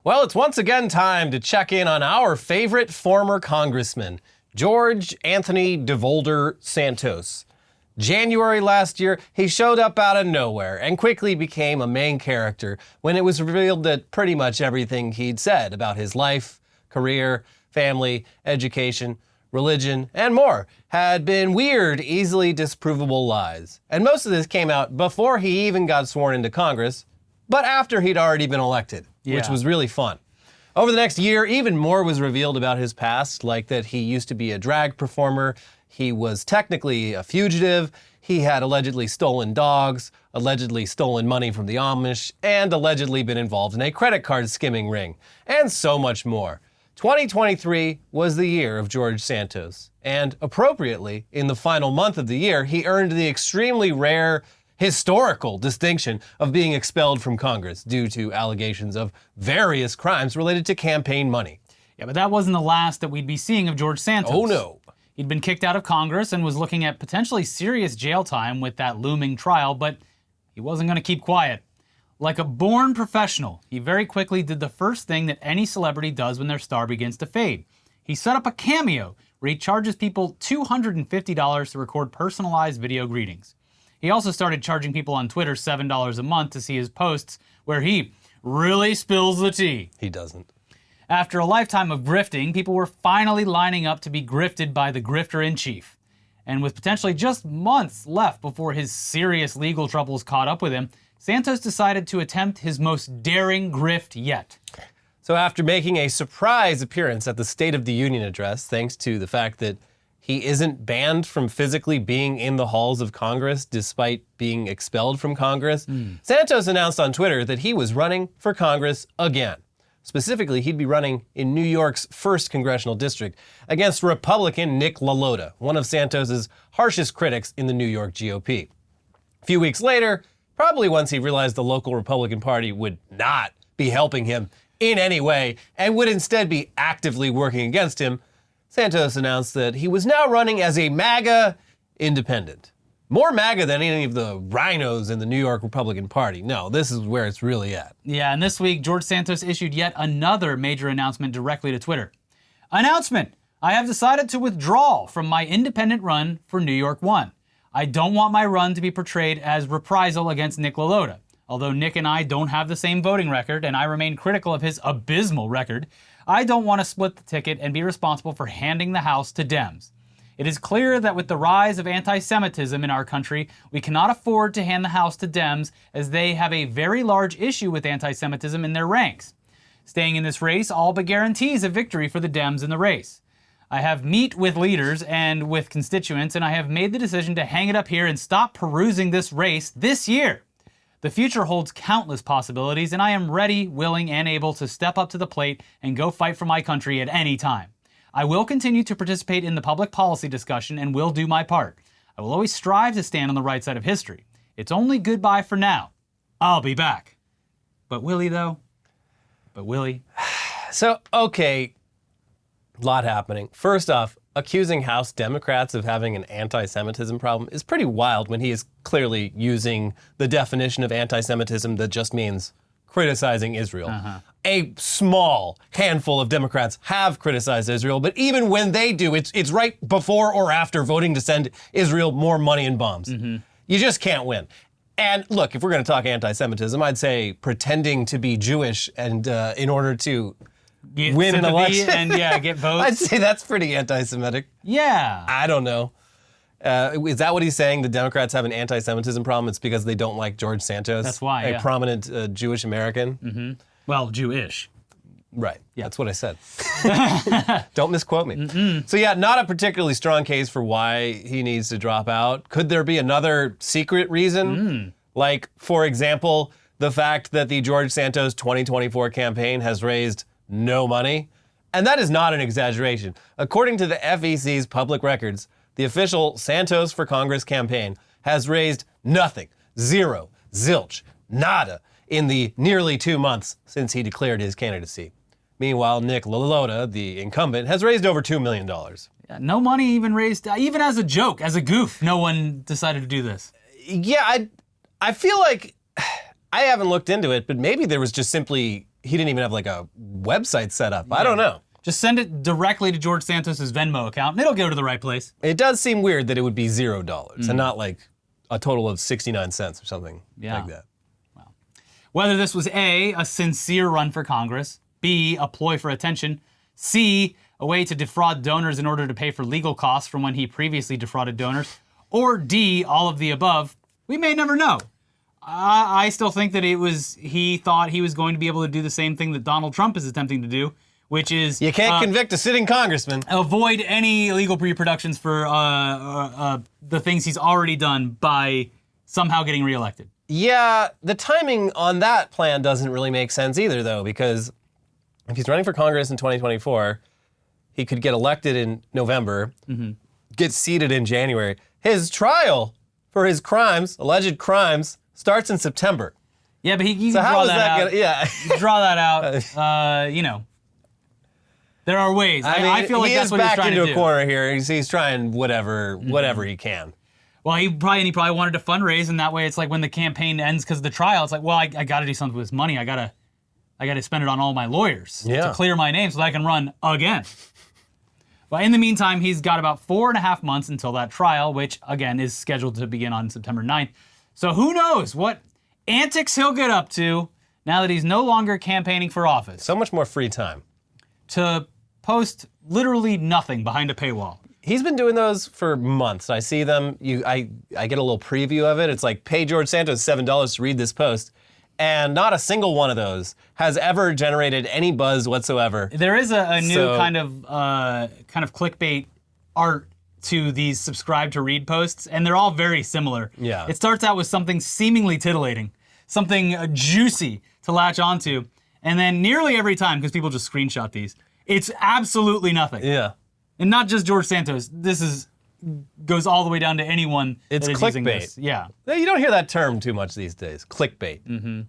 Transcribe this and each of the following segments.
Well, it's once again time to check in on our favorite former congressman, George Anthony DeVolder Santos. January last year, he showed up out of nowhere and quickly became a main character when it was revealed that pretty much everything he'd said about his life, career, family, education, religion, and more had been weird, easily disprovable lies. And most of this came out before he even got sworn into Congress, but after he'd already been elected, which was really fun. Over the next year, even more was revealed about his past, like that he used to be a drag performer, he was technically a fugitive, he had allegedly stolen dogs, allegedly stolen money from the Amish, and allegedly been involved in a credit card skimming ring, and so much more. 2023 was the year of George Santos, and appropriately, in the final month of the year, he earned the extremely rare historical distinction of being expelled from Congress due to allegations of various crimes related to campaign money. Yeah, but that wasn't the last that we'd be seeing of George Santos. Oh no. He'd been kicked out of Congress and was looking at potentially serious jail time with that looming trial, but he wasn't going to keep quiet. Like a born professional, he very quickly did the first thing that any celebrity does when their star begins to fade. He set up a Cameo where he charges people $250 to record personalized video greetings. He also started charging people on Twitter $7 a month to see his posts where he really spills the tea. He doesn't. After a lifetime of grifting, people were finally lining up to be grifted by the grifter-in-chief. And with potentially just months left before his serious legal troubles caught up with him, Santos decided to attempt his most daring grift yet. So after making a surprise appearance at the State of the Union address, thanks to the fact that he isn't banned from physically being in the halls of Congress despite being expelled from Congress, Santos announced on Twitter that he was running for Congress again. Specifically, he'd be running in New York's 1st congressional district against Republican Nick LaLota, one of Santos's harshest critics in the New York GOP. A few weeks later, probably once he realized the local Republican Party would not be helping him in any way and would instead be actively working against him, Santos announced that he was now running as a MAGA independent. More MAGA than any of the rhinos in the New York Republican Party. No, this is where it's really at. Yeah, and this week, George Santos issued yet another major announcement directly to Twitter. Announcement! I have decided to withdraw from my independent run for New York 1. I don't want my run to be portrayed as reprisal against Nick LaLota. Although Nick and I don't have the same voting record, and I remain critical of his abysmal record, I don't want to split the ticket and be responsible for handing the House to Dems. It is clear that with the rise of anti-Semitism in our country, we cannot afford to hand the House to Dems as they have a very large issue with anti-Semitism in their ranks. Staying in this race all but guarantees a victory for the Dems in the race. I have met with leaders and with constituents, and I have made the decision to hang it up here and stop perusing this race this year. The future holds countless possibilities, and I am ready, willing, and able to step up to the plate and go fight for my country at any time. I will continue to participate in the public policy discussion and will do my part. I will always strive to stand on the right side of history. It's only goodbye for now. I'll be back. But will he, though? But will he? So, okay, a lot happening. First off, accusing House Democrats of having an anti-Semitism problem is pretty wild when he is clearly using the definition of anti-Semitism that just means criticizing Israel. A small handful of Democrats have criticized Israel, but even when they do, it's right before or after voting to send Israel more money and bombs. You just can't win. And look, if we're going to talk anti-Semitism, I'd say pretending to be Jewish and in order to win an election and get votes. I'd say that's pretty anti-Semitic. Yeah. I don't know. Is that what he's saying? The Democrats have an anti-Semitism problem? It's because they don't like George Santos? That's why, a prominent Jewish American? Well, Jewish. Right. Yeah. That's what I said. Don't misquote me. So yeah, not a particularly strong case for why he needs to drop out. Could there be another secret reason? Like, for example, the fact that the George Santos 2024 campaign has raised no money? And that is not an exaggeration. According to the FEC's public records, the official Santos for Congress campaign has raised nothing, zero, zilch, nada in the nearly 2 months since he declared his candidacy. Meanwhile, Nick LaLota, the incumbent, has raised over $2 million. Yeah, no money even raised, even as a joke, as a goof, no one decided to do this. Yeah, I feel like, I haven't looked into it, but maybe there was just simply he didn't even have like a website set up. I don't know. Just send it directly to George Santos' Venmo account, and it'll go to the right place. It does seem weird that it would be $0 and not like a total of 69 cents or something like that. Whether this was A, sincere run for Congress, B, a ploy for attention, C, a way to defraud donors in order to pay for legal costs from when he previously defrauded donors, or D, all of the above, we may never know. I still think that he thought he was going to be able to do the same thing that Donald Trump is attempting to do, which is... You can't convict a sitting congressman. Avoid any legal repercussions for the things he's already done by somehow getting reelected. Yeah, the timing on that plan doesn't really make sense either, though, because if he's running for Congress in 2024, he could get elected in November, get seated in January. His trial for his crimes, alleged crimes, starts in September. Yeah, but you can draw that out. You draw that out, There are ways. I feel like that's what he's trying to do. He is back into a corner here. He's trying whatever he can. Well, he probably wanted to fundraise, and that way it's like when the campaign ends because of the trial, it's like, well, I got to do something with this money. I got to spend it on all my lawyers to clear my name so that I can run again. But in the meantime, he's got about 4.5 months until that trial, which, again, is scheduled to begin on September 9th. So who knows what antics he'll get up to now that he's no longer campaigning for office. So much more free time. To post literally nothing behind a paywall. He's been doing those for months. I see them. I get a little preview of it. It's like, pay George Santos $7 to read this post. And not a single one of those has ever generated any buzz whatsoever. There is a new kind of clickbait art to these subscribe to read posts, and they're all very similar. Yeah. It starts out with something seemingly titillating, something juicy to latch onto, and then nearly every time, because people just screenshot these, it's absolutely nothing. Yeah. And not just George Santos. Goes all the way down to anyone that is using clickbait. This. Yeah. You don't hear that term too much these days, clickbait.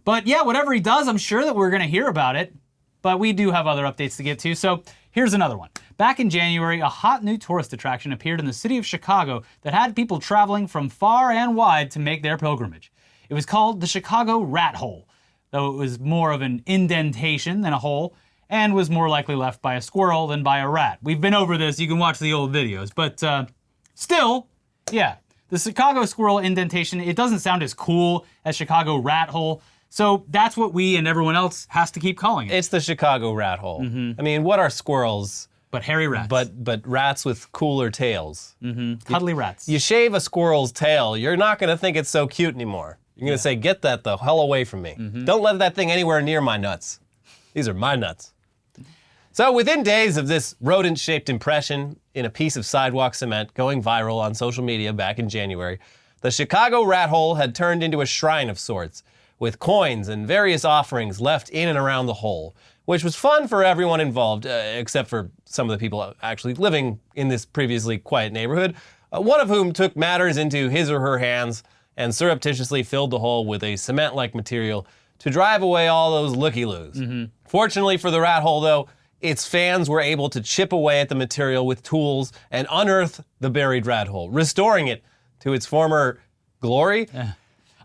But yeah, whatever he does, I'm sure that we're going to hear about it. But we do have other updates to get to. So here's another one. Back in January, a hot new tourist attraction appeared in the city of Chicago that had people traveling from far and wide to make their pilgrimage. It was called the Chicago Rat Hole, though it was more of an indentation than a hole, and was more likely left by a squirrel than by a rat. We've been over this, you can watch the old videos, but still, yeah. The Chicago squirrel indentation, it doesn't sound as cool as Chicago Rat Hole, so that's what we and everyone else has to keep calling it. It's the Chicago Rat Hole. I mean, what are squirrels? But hairy rats. But rats with cooler tails. Cuddly rats. You shave a squirrel's tail, you're not gonna think it's so cute anymore. You're gonna say, get that the hell away from me. Don't let that thing anywhere near my nuts. These are my nuts. So within days of this rodent-shaped impression in a piece of sidewalk cement going viral on social media back in January, the Chicago Rat Hole had turned into a shrine of sorts, with coins and various offerings left in and around the hole, which was fun for everyone involved, except for some of the people actually living in this previously quiet neighborhood, one of whom took matters into his or her hands and surreptitiously filled the hole with a cement-like material to drive away all those looky-loos. Fortunately for the rat hole, though, its fans were able to chip away at the material with tools and unearth the buried rat hole, restoring it to its former glory.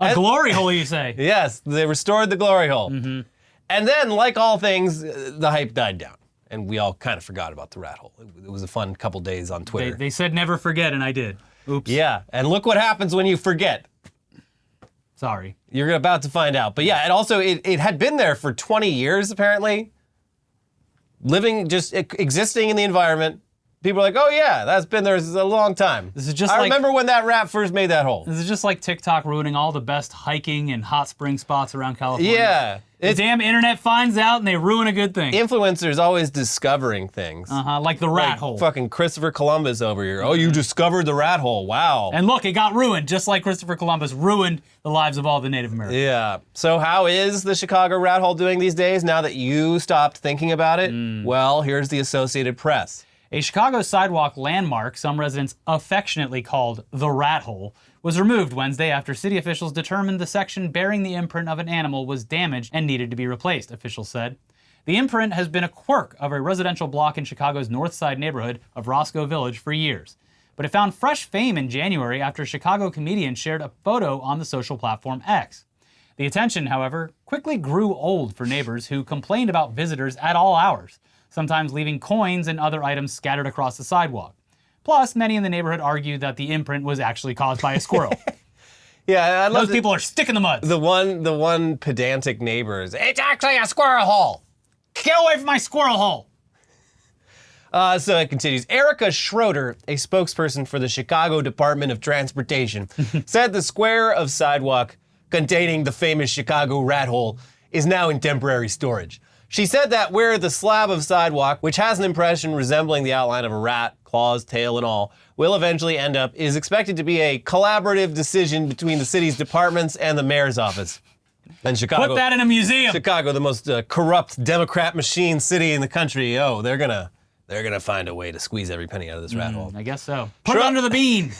A glory hole, you say? Yes, they restored the glory hole. And then, like all things, the hype died down. And we all kind of forgot about the rat hole. It was a fun couple days on Twitter. They said never forget, and I did. Oops. Yeah, and look what happens when you forget. Sorry. You're about to find out. But yeah, and also it had been there for 20 years, apparently. Existing in the environment. People are like, oh yeah, that's been there a long time. This is just I remember when that rat first made that hole. This is just like TikTok ruining all the best hiking and hot spring spots around California. Yeah. The damn internet finds out and they ruin a good thing. Influencers always discovering things. Like the rat hole. Fucking Christopher Columbus over here. Oh, you discovered the rat hole. Wow. And look, it got ruined, just like Christopher Columbus ruined the lives of all the Native Americans. Yeah. So how is the Chicago rat hole doing these days now that you stopped thinking about it? Well, here's the Associated Press. A Chicago sidewalk landmark, some residents affectionately called the Rat Hole, was removed Wednesday after city officials determined the section bearing the imprint of an animal was damaged and needed to be replaced, officials said. The imprint has been a quirk of a residential block in Chicago's North Side neighborhood of Roscoe Village for years. But it found fresh fame in January after a Chicago comedian shared a photo on the social platform X. The attention, however, quickly grew old for neighbors who complained about visitors at all hours, sometimes leaving coins and other items scattered across the sidewalk. Plus, many in the neighborhood argued that the imprint was actually caused by a squirrel. Yeah, I love Those people are stick in the mud. the one pedantic neighbors. It's actually a squirrel hole. Get away from my squirrel hole. So it continues. Erica Schroeder, a spokesperson for the Chicago Department of Transportation, said the square of sidewalk containing the famous Chicago rat hole is now in temporary storage. She said that where the slab of sidewalk, which has an impression resembling the outline of a rat, claws, tail, and all, will eventually end up, is expected to be a collaborative decision between the city's departments and the mayor's office. And Chicago, Put that in a museum. Chicago, the most corrupt Democrat machine city in the country. Oh, they're gonna find a way to squeeze every penny out of this rat hole. I guess so. Put it under the bean.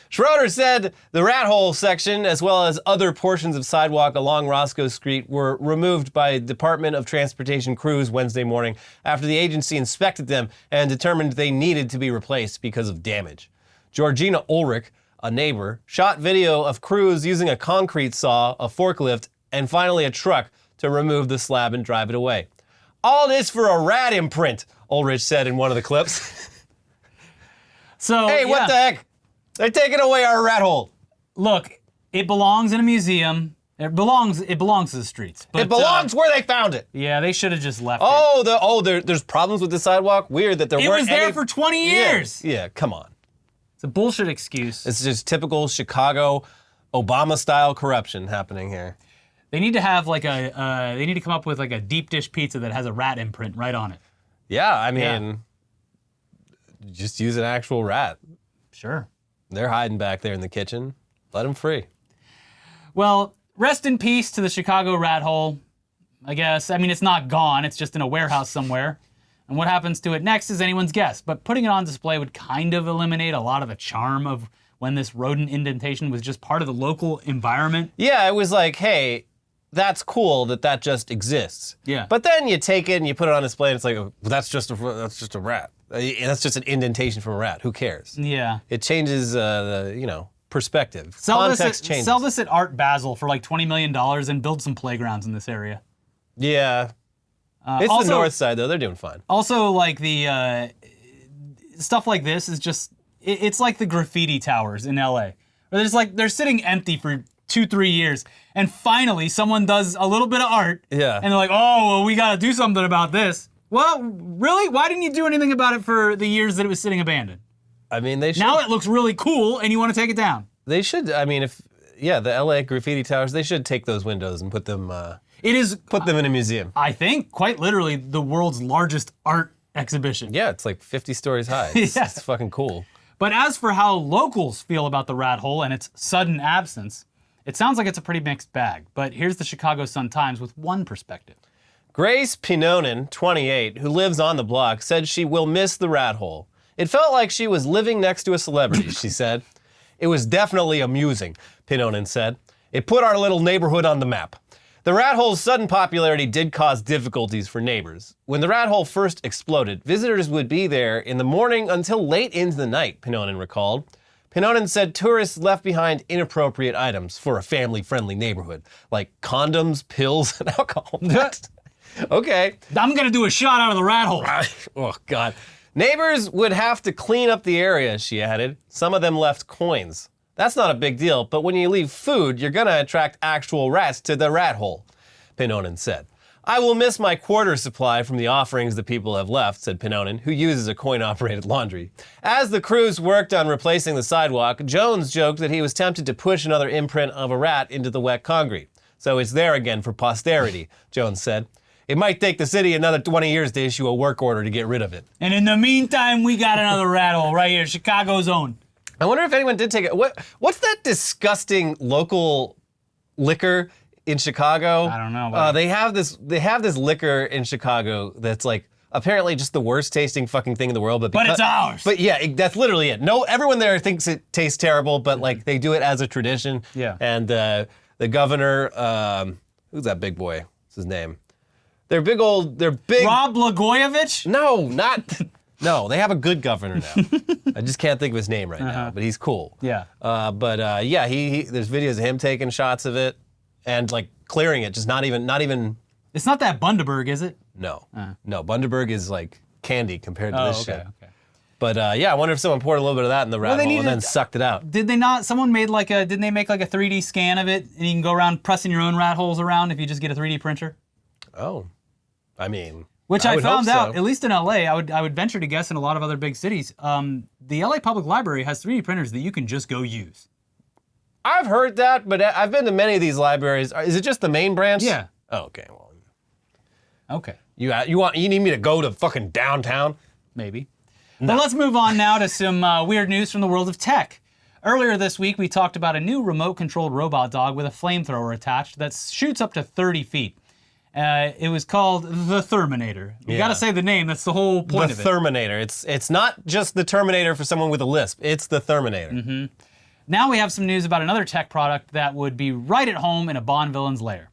Schroeder said the rat hole section, as well as other portions of sidewalk along Roscoe Street, were removed by Department of Transportation crews Wednesday morning after the agency inspected them and determined they needed to be replaced because of damage. Georgina Ulrich, a neighbor, shot video of crews using a concrete saw, a forklift, and finally a truck to remove the slab and drive it away. All this for a rat imprint, Ulrich said in one of the clips. So, Hey, what the heck? They're taking away our rat hole. Look, it belongs in a museum. It belongs to the streets. But, It belongs where they found it. yeah, they should have just left it. There's problems with the sidewalk. Weird that there It weren't was there any- for 20 years. Yeah, come on. It's a bullshit excuse. It's just typical Chicago Obama-style corruption happening here. They need to have like they need to come up with like a deep dish pizza that has a rat imprint right on it. Yeah, I mean, just use an actual rat. Sure. They're hiding back there in the kitchen. Let them free. Well, rest in peace to the Chicago rat hole, I guess. I mean, it's not gone. It's just in a warehouse somewhere. And what happens to it next is anyone's guess. But putting it on display would kind of eliminate a lot of the charm of when this rodent indentation was just part of the local environment. Yeah, it was like, hey, that's cool that just exists. Yeah. But then you take it and you put it on display and it's like, oh, that's just a rat. That's just an indentation from a rat. Who cares? Yeah. It changes the perspective. Sell Context changes. Sell this at Art Basel for like $20 million and build some playgrounds in this area. Yeah. It's also- the north side though. They're doing fine. Also, like the stuff like this is just, it's like the graffiti towers in LA. Where they're sitting empty for 2-3 years, and finally someone does a little bit of art, Yeah. and they're like, oh, well, we gotta do something about this. Well, really? Why didn't you do anything about it for the years that it was sitting abandoned? I mean, they should. Now it looks really cool, and you want to take it down. They should. I mean, the LA graffiti towers, they should take those windows and put them in a museum. I think, quite literally, the world's largest art exhibition. Yeah, it's like 50 stories high. It's fucking cool. But as for how locals feel about the rat hole and its sudden absence, it sounds like it's a pretty mixed bag. But here's the Chicago Sun-Times with one perspective. Grace Pinonin, 28, who lives on the block, said she will miss the rat hole. It felt like she was living next to a celebrity, she said. It was definitely amusing, Pinonin said. It put our little neighborhood on the map. The rat hole's sudden popularity did cause difficulties for neighbors. When the rat hole first exploded, visitors would be there in the morning until late into the night, Pinonin recalled. Pinonin said tourists left behind inappropriate items for a family-friendly neighborhood, like condoms, pills, and alcohol. Okay. I'm gonna do a shot out of the rat hole. Oh, God. Neighbors would have to clean up the area, she added. Some of them left coins. That's not a big deal, but when you leave food, you're gonna attract actual rats to the rat hole, Pinonin said. I will miss my quarter supply from the offerings the people have left, said Pinonin, who uses a coin-operated laundry. As the crews worked on replacing the sidewalk, Jones joked that he was tempted to push another imprint of a rat into the wet concrete. So it's there again for posterity, Jones said. It might take the city another 20 years to issue a work order to get rid of it. And in the meantime, we got another rat hole right here, Chicago's own. I wonder if anyone did take it. What's that disgusting local liquor in Chicago? I don't know. They have this liquor in Chicago that's like apparently just the worst tasting fucking thing in the world. But it's ours. But yeah, that's literally it. No, everyone there thinks it tastes terrible, but like they do it as a tradition. Yeah. And the governor, who's that big boy? What's his name? They're big. Rob Blagojevich? No, they have a good governor now. I just can't think of his name right now, but he's cool. Yeah. He there's videos of him taking shots of it, and like clearing it, just not even. It's not that Bundaberg, is it? No, no. Bundaberg is like candy compared to this shit. Okay. But yeah, I wonder if someone poured a little bit of that in the rat hole and then sucked it out. Did they not? Someone made didn't they make like a 3D scan of it, and you can go around pressing your own rat holes around if you just get a 3D printer? Oh, I mean, which I would found hope out, so. at least in LA, I would venture to guess in a lot of other big cities, the LA Public Library has 3D printers that you can just go use. I've heard that, but I've been to many of these libraries. Is it just the main branch? Yeah. Oh, okay. Well, Okay. you need me to go to fucking downtown? Maybe. No. But let's move on now to some weird news from the world of tech. Earlier this week, we talked about a new remote-controlled robot dog with a flamethrower attached that shoots up to 30 feet. It was called the Terminator. You gotta say the name, that's the whole point of it. The Terminator. It's not just the Terminator for someone with a lisp. It's the Terminator. Mm-hmm. Now we have some news about another tech product that would be right at home in a Bond villain's lair.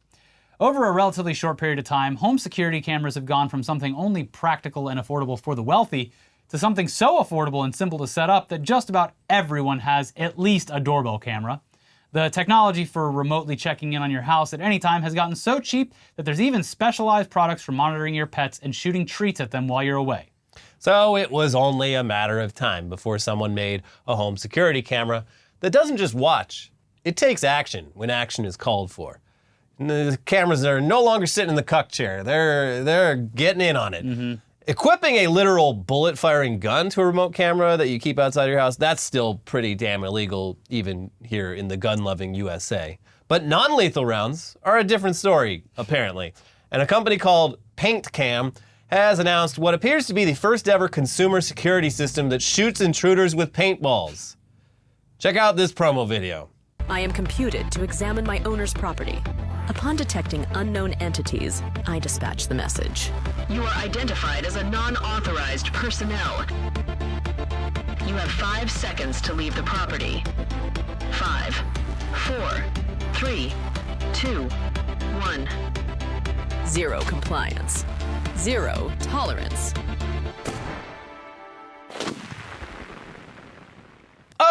Over a relatively short period of time, home security cameras have gone from something only practical and affordable for the wealthy to something so affordable and simple to set up that just about everyone has at least a doorbell camera. The technology for remotely checking in on your house at any time has gotten so cheap that there's even specialized products for monitoring your pets and shooting treats at them while you're away. So it was only a matter of time before someone made a home security camera that doesn't just watch. It takes action when action is called for. And the cameras are no longer sitting in the cuck chair. They're getting in on it. Mm-hmm. Equipping a literal bullet-firing gun to a remote camera that you keep outside your house, that's still pretty damn illegal, even here in the gun-loving USA. But non-lethal rounds are a different story, apparently. And a company called Paintball has announced what appears to be the first ever consumer security system that shoots intruders with paintballs. Check out this promo video. I am computed to examine my owner's property. Upon detecting unknown entities, I dispatch the message. You are identified as a non-authorized personnel. You have 5 seconds to leave the property. 5, 4, 3, 2, 1. Zero compliance. Zero tolerance.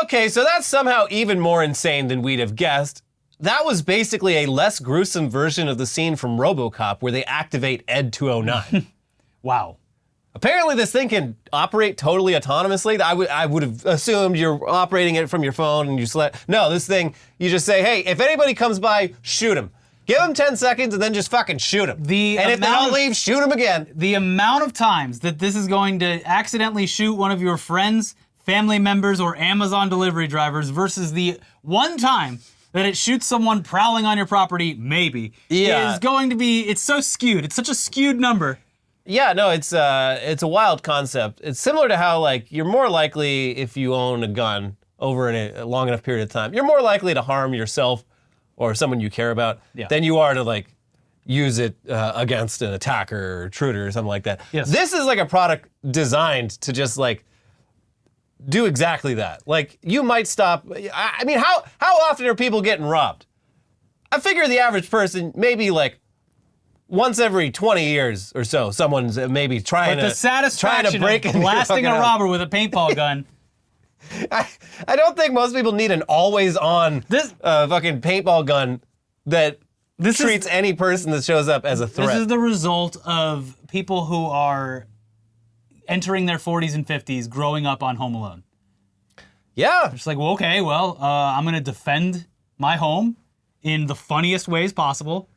Okay, so that's somehow even more insane than we'd have guessed. That was basically a less gruesome version of the scene from RoboCop where they activate Ed 209. Wow. Apparently this thing can operate totally autonomously. I would have assumed you're operating it from your phone and you select. No, this thing, you just say, hey, if anybody comes by, shoot him. Give them 10 seconds and then just fucking shoot them. And if they don't leave, shoot them again. The amount of times that this is going to accidentally shoot one of your friends, family members, or Amazon delivery drivers versus the one time that it shoots someone prowling on your property, maybe, is going to be, it's so skewed. It's such a skewed number. Yeah, no, it's a wild concept. It's similar to how, like, you're more likely, if you own a gun over a long enough period of time, you're more likely to harm yourself or someone you care about than you are to, like, use it against an attacker or intruder or something like that. Yes. This is like a product designed to just, like, do exactly that. Like, you might stop. I mean, how often are people getting robbed? I figure the average person, maybe like once every 20 years or so, someone's maybe trying to break into blasting a robber with a paintball gun. I don't think most people need an always-on fucking paintball gun that treats any person that shows up as a threat. This is the result of people who are entering their 40s and 50s, growing up on Home Alone. Yeah. It's like, well, okay, I'm gonna defend my home in the funniest ways possible.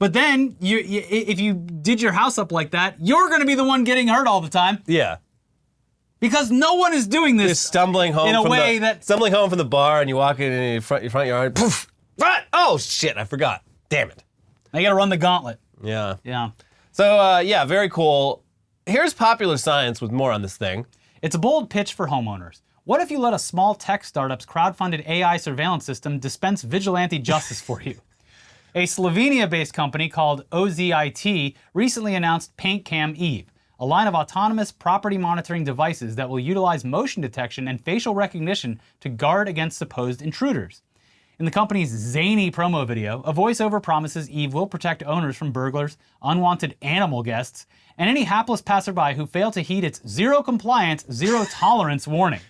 But then, if you did your house up like that, you're gonna be the one getting hurt all the time. Yeah. Because no one is doing this. You're stumbling home from the bar and you walk in your front yard. Poof! What? Oh shit! I forgot. Damn it. I gotta run the gauntlet. Yeah. Yeah. So yeah, very cool. Here's Popular Science with more on this thing. It's a bold pitch for homeowners. What if you let a small tech startup's crowdfunded AI surveillance system dispense vigilante justice for you? A Slovenia-based company called OZIT recently announced PaintCam Eve, a line of autonomous property monitoring devices that will utilize motion detection and facial recognition to guard against supposed intruders. In the company's zany promo video, a voiceover promises Eve will protect owners from burglars, unwanted animal guests, and any hapless passerby who fail to heed its zero compliance, zero tolerance warning.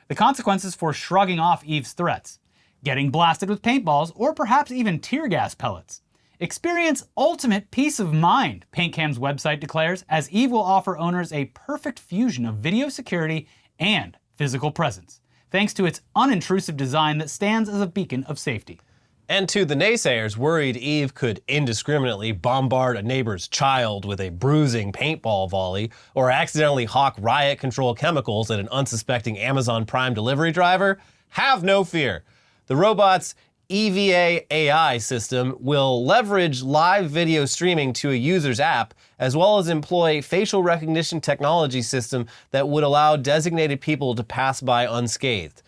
The consequences for shrugging off Eve's threats: getting blasted with paintballs or perhaps even tear gas pellets. Experience ultimate peace of mind, Paintcam's website declares, as Eve will offer owners a perfect fusion of video security and physical presence, thanks to its unintrusive design that stands as a beacon of safety. And to the naysayers worried Eve could indiscriminately bombard a neighbor's child with a bruising paintball volley or accidentally hawk riot control chemicals at an unsuspecting Amazon Prime delivery driver, have no fear. The robot's EVA AI system will leverage live video streaming to a user's app, as well as employ facial recognition technology system that would allow designated people to pass by unscathed.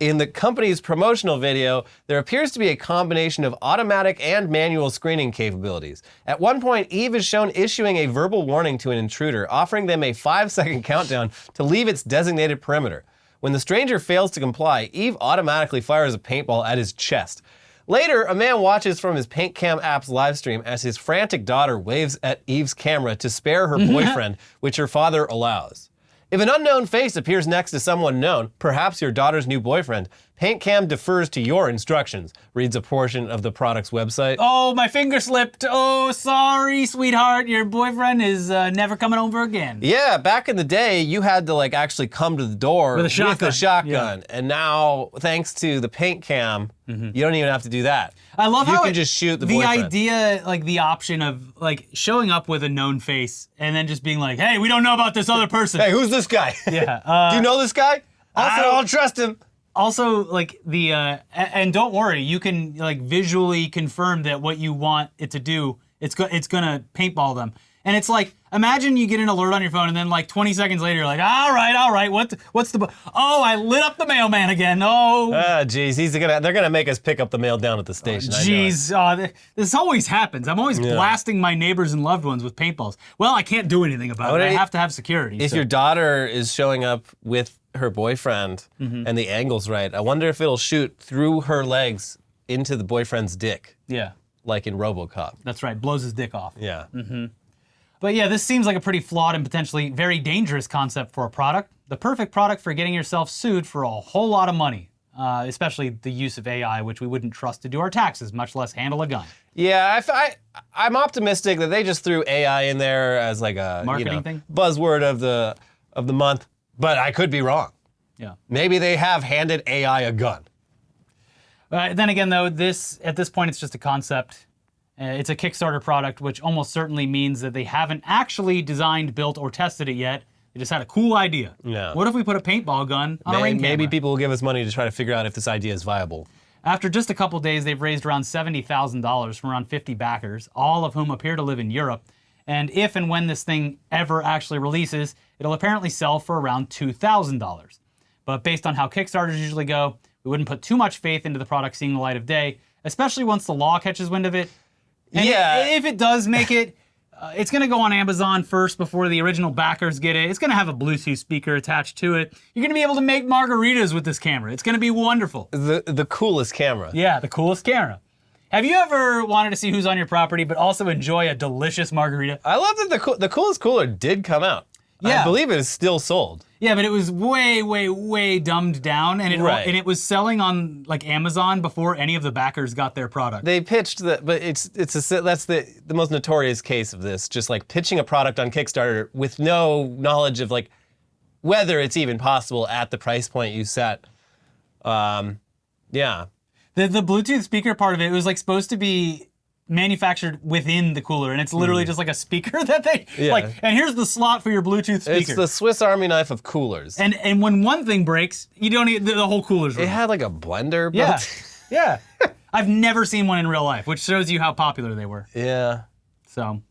In the company's promotional video, there appears to be a combination of automatic and manual screening capabilities. At one point, Eve is shown issuing a verbal warning to an intruder, offering them a 5-second countdown to leave its designated perimeter. When the stranger fails to comply, Eve automatically fires a paintball at his chest. Later, a man watches from his Paintcam app's livestream as his frantic daughter waves at Eve's camera to spare her boyfriend, which her father allows. If an unknown face appears next to someone known, perhaps your daughter's new boyfriend, Paintcam defers to your instructions, reads a portion of the product's website. Oh, my finger slipped. Oh, sorry, sweetheart. Your boyfriend is never coming over again. Yeah, back in the day, you had to actually come to the door With a shotgun. And now, thanks to the Paintcam, you don't even have to do that. I love you how can just shoot the boyfriend. idea, the option of showing up with a known face and then just being like, hey, we don't know about this other person. Hey, who's this guy? Yeah. Do you know this guy? I don't trust him. Also, and don't worry, you can visually confirm that what you want it to do, it's gonna paintball them. And it's imagine you get an alert on your phone and then 20 seconds later you're like, all right, what's the, oh, I lit up the mailman again, oh. Geez, they're gonna make us pick up the mail down at the station. Jeez, this always happens. I'm always blasting my neighbors and loved ones with paintballs. Well, I can't do anything about it. I have to have security. If your daughter is showing up with her boyfriend and the angle's right, I wonder if it'll shoot through her legs into the boyfriend's dick. Yeah. Like in RoboCop. That's right, blows his dick off. Yeah. But yeah, this seems like a pretty flawed and potentially very dangerous concept for a product. The perfect product for getting yourself sued for a whole lot of money, especially the use of AI, which we wouldn't trust to do our taxes, much less handle a gun. Yeah, I'm optimistic that they just threw AI in there as a marketing thing, buzzword of the month, but I could be wrong. Yeah. Maybe they have handed AI a gun. Then again, though, at this point, it's just a concept. It's a Kickstarter product, which almost certainly means that they haven't actually designed, built, or tested it yet. They just had a cool idea. Yeah. What if we put a paintball gun on a ring camera? Maybe people will give us money to try to figure out if this idea is viable. After just a couple days, they've raised around $70,000 from around 50 backers, all of whom appear to live in Europe. And if and when this thing ever actually releases, it'll apparently sell for around $2,000. But based on how Kickstarters usually go, we wouldn't put too much faith into the product seeing the light of day, especially once the law catches wind of it. And if it does make it, it's going to go on Amazon first before the original backers get it. It's going to have a Bluetooth speaker attached to it. You're going to be able to make margaritas with this camera. It's going to be wonderful. The coolest camera. Yeah, the coolest camera. Have you ever wanted to see who's on your property but also enjoy a delicious margarita? I love that the coolest cooler did come out. Yeah. I believe it is still sold. Yeah, but it was way, way, way dumbed down, and it was selling on Amazon before any of the backers got their product. They pitched that, but that's the most notorious case of this. Just pitching a product on Kickstarter with no knowledge of whether it's even possible at the price point you set. Yeah. The Bluetooth speaker part of it was supposed to be manufactured within the cooler, and it's literally just a speaker that they and here's the slot for your Bluetooth speaker. It's the Swiss Army knife of coolers. And when one thing breaks, you don't need the whole cooler's removed. It had a blender. Yeah. Yeah. I've never seen one in real life, which shows you how popular they were. Yeah. So,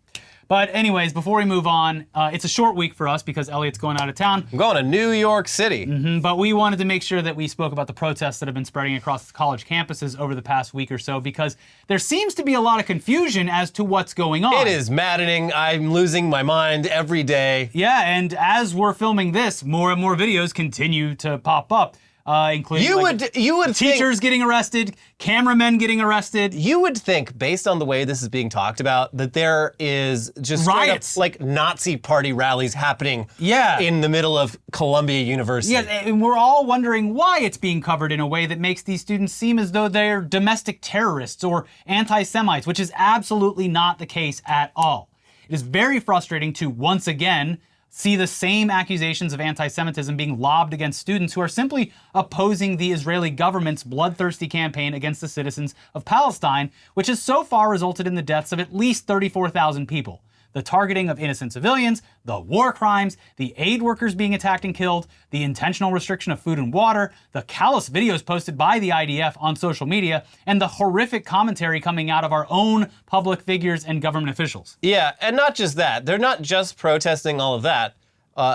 but anyways, before we move on, it's a short week for us because Elliot's going out of town. I'm going to New York City. But we wanted to make sure that we spoke about the protests that have been spreading across college campuses over the past week or so, because there seems to be a lot of confusion as to what's going on. It is maddening. I'm losing my mind every day. Yeah, and as we're filming this, more and more videos continue to pop up. including You would teachers getting arrested, cameramen getting arrested. You would think, based on the way this is being talked about, that there is just straight Riots. up, like Nazi party rallies happening Yeah. in the middle of Columbia University. Yeah, and we're all wondering why it's being covered in a way that makes these students seem as though they're domestic terrorists or anti-Semites, which is absolutely not the case at all. It is very frustrating to, once again, see the same accusations of anti-Semitism being lobbed against students who are simply opposing the Israeli government's bloodthirsty campaign against the citizens of Palestine, which has so far resulted in the deaths of at least 34,000 people. The targeting of innocent civilians, the war crimes, the aid workers being attacked and killed, the intentional restriction of food and water, the callous videos posted by the IDF on social media, and the horrific commentary coming out of our own public figures and government officials. Yeah, and not just that. They're not just protesting all of that.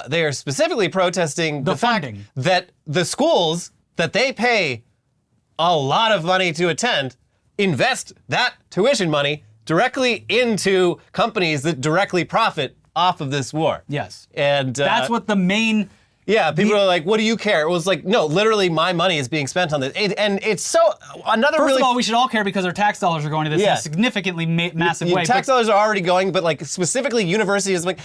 They are specifically protesting the fact funding. that the schools that they pay a lot of money to attend invest that tuition money directly into companies that directly profit off of this war. Yes. And That's what the main... yeah, people are like, what do you care? It was like, no, literally my money is being spent on this. And it's so, another First really... of all, we should all care because our tax dollars are going to this in Yeah. a significantly massive Your way. tax dollars are already going, but like specifically universities, like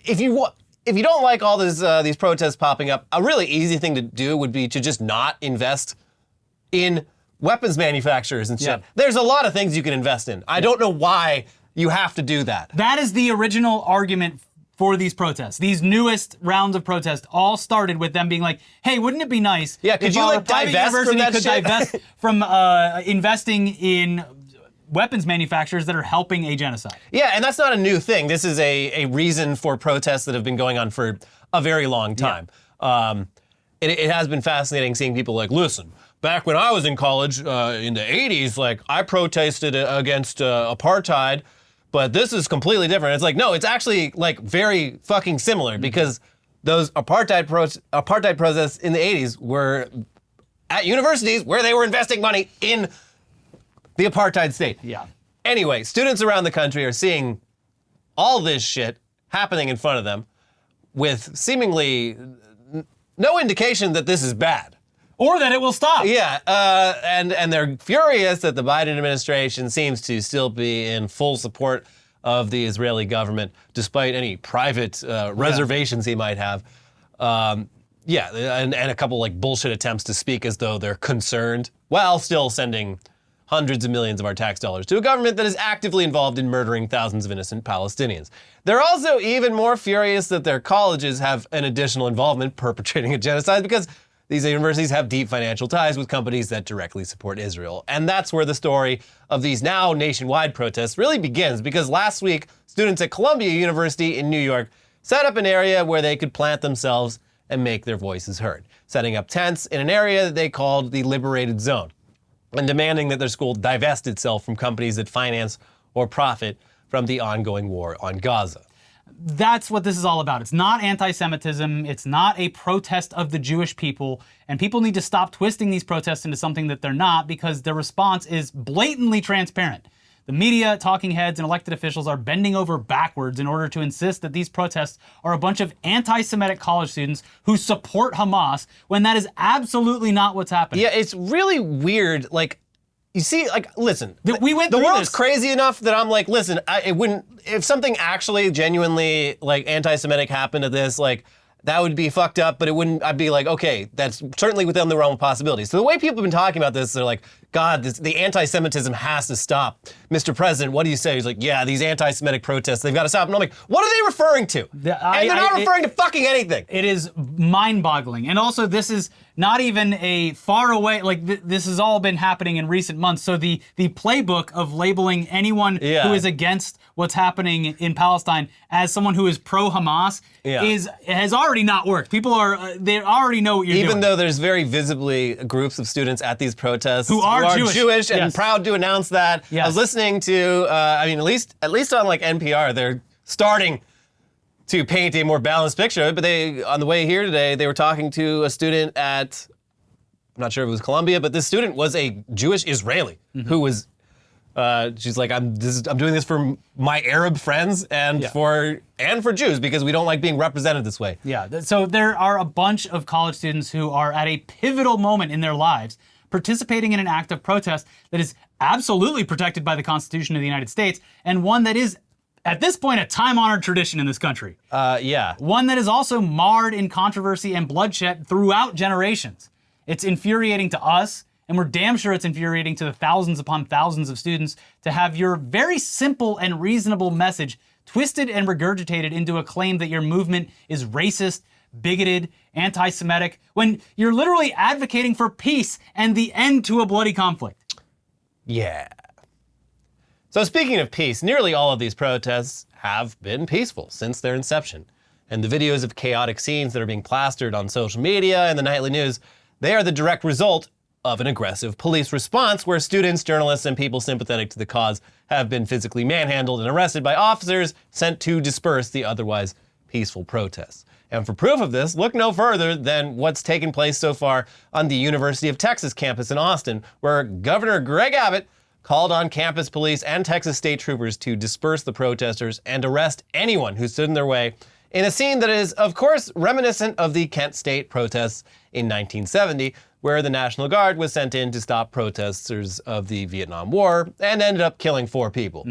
if you don't like all these protests popping up, a really easy thing to do would be to just not invest in weapons manufacturers and shit. Yeah. There's a lot of things you can invest in. I don't know why you have to do that. That is the original argument for these protests. These newest rounds of protests all started with them being like, hey, wouldn't it be nice Yeah, could if you, our like, private divest from university that could shit? divest from investing in weapons manufacturers that are helping a genocide? Yeah, and that's not a new thing. This is a reason for protests that have been going on for a very long time. It has been fascinating seeing people like, listen, back when I was in college in the 80s, like I protested against apartheid, but this is completely different. It's like, no, it's actually like very fucking similar because those apartheid protests in the 80s were at universities where they were investing money in the apartheid state. Yeah. Anyway, students around the country are seeing all this shit happening in front of them with seemingly no indication that this is bad. Or that it will stop. Yeah, and they're furious that the Biden administration seems to still be in full support of the Israeli government, despite any private reservations he might have. And a couple like bullshit attempts to speak as though they're concerned, while still sending hundreds of millions of our tax dollars to a government that is actively involved in murdering thousands of innocent Palestinians. They're also even more furious that their colleges have an additional involvement perpetrating a genocide because these universities have deep financial ties with companies that directly support Israel. And that's where the story of these now nationwide protests really begins, because last week, students at Columbia University in New York set up an area where they could plant themselves and make their voices heard, setting up tents in an area that they called the Liberated Zone, and demanding that their school divest itself from companies that finance or profit from the ongoing war on Gaza. That's what this is all about. It's not anti-Semitism. It's not a protest of the Jewish people. And people need to stop twisting these protests into something that they're not, because their response is blatantly transparent. The media, talking heads, and elected officials are bending over backwards in order to insist that these protests are a bunch of anti-Semitic college students who support Hamas, when that is absolutely not what's happening. Yeah, it's really weird. Like, you see, like, listen, We went the through world's this. crazy enough that I'm like, listen, it wouldn't, if something actually genuinely like anti-Semitic happened to this, like, that would be fucked up, but it wouldn't, I'd be like, okay, that's certainly within the realm of possibilities. So the way people have been talking about this, they're like, God, the anti-Semitism has to stop. Mr. President, what do you say? He's like, yeah, these anti-Semitic protests, they've got to stop. And I'm like, what are they referring to? And they're not referring to fucking anything. It is mind-boggling. And also, this is not even a far away, like this has all been happening in recent months. So the playbook of labeling anyone who is against what's happening in Palestine as someone who is pro-Hamas has already not worked. People they already know what you're doing. Even though there's very visibly groups of students at these protests who are Jewish and yes. proud to announce that. Yes. I was listening to, at least on like NPR, they're starting to paint a more balanced picture. But on the way here today, they were talking to a student at, I'm not sure if it was Columbia, but this student was a Jewish Israeli who was She's like, I'm doing this for my Arab friends and for Jews because we don't like being represented this way. Yeah, so there are a bunch of college students who are at a pivotal moment in their lives participating in an act of protest that is absolutely protected by the Constitution of the United States, and one that is, at this point, a time-honored tradition in this country. One that is also marred in controversy and bloodshed throughout generations. It's infuriating to us, and we're damn sure it's infuriating to the thousands upon thousands of students to have your very simple and reasonable message twisted and regurgitated into a claim that your movement is racist, bigoted, anti-Semitic, when you're literally advocating for peace and the end to a bloody conflict. Yeah. So speaking of peace, nearly all of these protests have been peaceful since their inception. And the videos of chaotic scenes that are being plastered on social media and the nightly news, they are the direct result of an aggressive police response where students, journalists, and people sympathetic to the cause have been physically manhandled and arrested by officers sent to disperse the otherwise peaceful protests. And for proof of this, look no further than what's taken place so far on the University of Texas campus in Austin, where Governor Greg Abbott called on campus police and Texas state troopers to disperse the protesters and arrest anyone who stood in their way in a scene that is, of course, reminiscent of the Kent State protests in 1970, where the National Guard was sent in to stop protesters of the Vietnam War and ended up killing 4 people.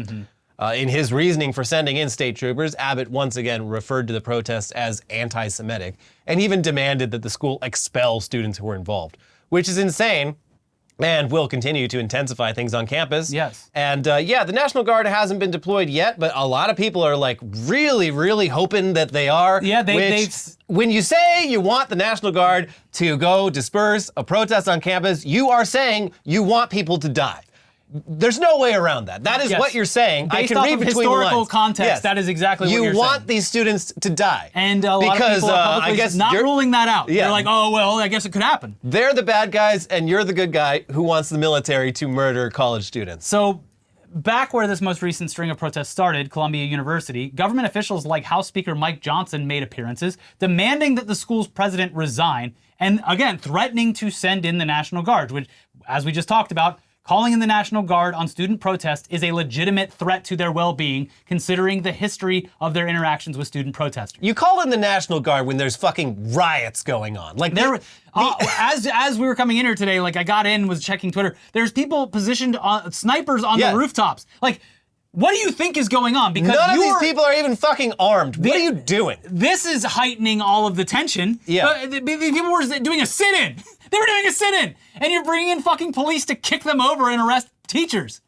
In his reasoning for sending in state troopers, Abbott once again referred to the protests as anti-Semitic and even demanded that the school expel students who were involved, which is insane and will continue to intensify things on campus. Yes. And the National Guard hasn't been deployed yet, but a lot of people are like really, really hoping that they are. Yeah, when you say you want the National Guard to go disperse a protest on campus, you are saying you want people to die. There's no way around that. That is what you're saying. Based I can off read of between historical the lines. context, Yes. that is exactly what you're saying. You want these students to die. And a lot of people are publicly not ruling that out. Yeah. They're like, oh, well, I guess it could happen. They're the bad guys, and you're the good guy who wants the military to murder college students. So back where this most recent string of protests started, Columbia University, government officials like House Speaker Mike Johnson made appearances demanding that the school's president resign, and again, threatening to send in the National Guard, which, as we just talked about, calling in the National Guard on student protest is a legitimate threat to their well-being, considering the history of their interactions with student protesters. You call in the National Guard when there's fucking riots going on. Like as we were coming in here today, like I got in, was checking Twitter, there's people positioned, snipers on the rooftops. Like, what do you think is going on? Because none of these people are even fucking armed. What are you doing? This is heightening all of the tension. Yeah. These people were doing a sit-in. They were doing a sit-in. And you're bringing in fucking police to kick them over and arrest teachers.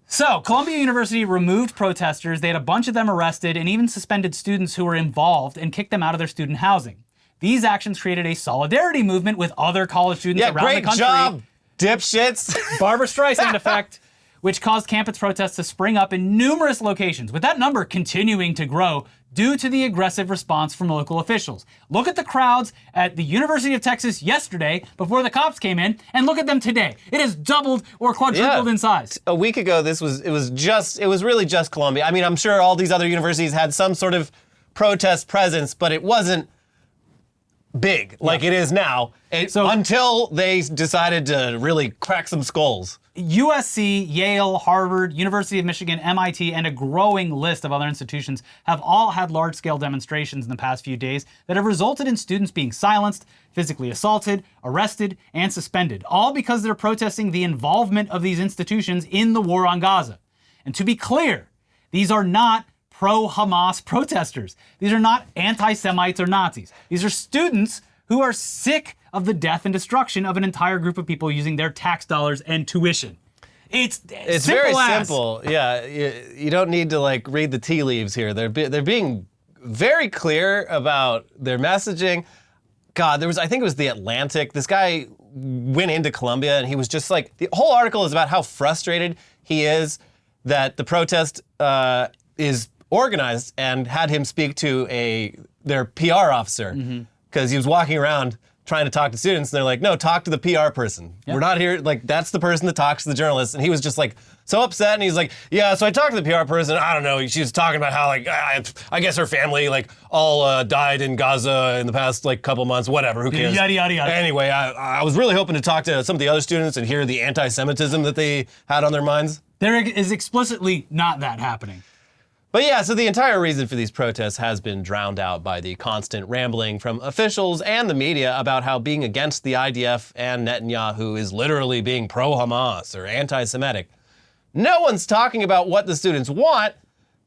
So, Columbia University removed protesters. They had a bunch of them arrested and even suspended students who were involved and kicked them out of their student housing. These actions created a solidarity movement with other college students around the country. Yeah, great job, dipshits. Barbara Streisand effect, which caused campus protests to spring up in numerous locations, with that number continuing to grow due to the aggressive response from local officials. Look at the crowds at the University of Texas yesterday before the cops came in, and look at them today. It has doubled or quadrupled in size. A week ago, it was really just Columbia. I mean, I'm sure all these other universities had some sort of protest presence, but it wasn't big like it is now, until they decided to really crack some skulls. USC, Yale, Harvard, University of Michigan, MIT, and a growing list of other institutions have all had large-scale demonstrations in the past few days that have resulted in students being silenced, physically assaulted, arrested, and suspended, all because they're protesting the involvement of these institutions in the war on Gaza. And to be clear, these are not pro-Hamas protesters. These are not anti-Semites or Nazis. These are students who are sick of the death and destruction of an entire group of people using their tax dollars and tuition. It's very simple. Yeah, you don't need to like read the tea leaves here. They're being very clear about their messaging. God, I think it was The Atlantic. This guy went into Columbia and he was just like, the whole article is about how frustrated he is that the protest is organized, and had him speak to their PR officer because he was walking around trying to talk to students, and they're like, no, talk to the PR person. Yep. We're not here, like, that's the person that talks to the journalists. And he was just like, so upset, and he's like, yeah, so I talked to the PR person, I don't know, she was talking about how, like, I guess her family, like, all died in Gaza in the past, like, couple months, whatever, who cares? Yada, yada, yada. Anyway, I was really hoping to talk to some of the other students and hear the anti-Semitism that they had on their minds. There is explicitly not that happening. But yeah, so the entire reason for these protests has been drowned out by the constant rambling from officials and the media about how being against the IDF and Netanyahu is literally being pro-Hamas or anti-Semitic. No one's talking about what the students want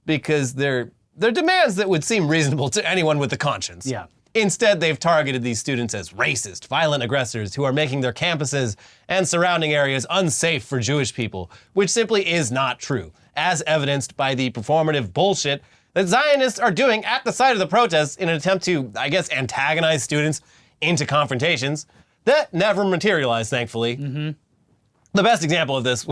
because they're demands that would seem reasonable to anyone with a conscience. Yeah. Instead, they've targeted these students as racist, violent aggressors who are making their campuses and surrounding areas unsafe for Jewish people, which simply is not true, as evidenced by the performative bullshit that Zionists are doing at the site of the protests in an attempt to, I guess, antagonize students into confrontations that never materialized, thankfully. Mm-hmm. The best example of this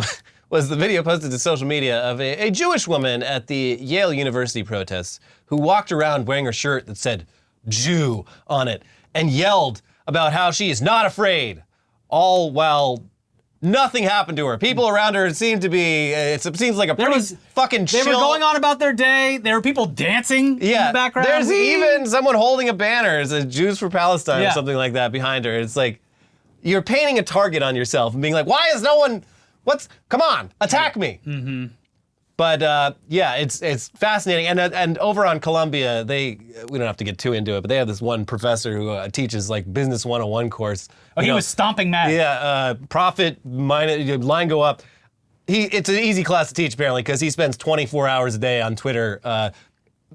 was the video posted to social media of a Jewish woman at the Yale University protests who walked around wearing a shirt that said Jew on it and yelled about how she is not afraid, all while nothing happened to her. People around her seemed to be, it seems like a pretty fucking chill. They were going on about their day. There were people dancing in the background. There's even someone holding a banner. It says Jews for Palestine or something like that behind her. It's like, you're painting a target on yourself and being like, why is no one, come on, attack me. Mm-hmm. But yeah, it's fascinating. And over on Columbia, we don't have to get too into it, but they have this one professor who teaches like Business 101 course. Oh, he was stomping mad. Yeah, profit, line go up. It's an easy class to teach apparently because he spends 24 hours a day on Twitter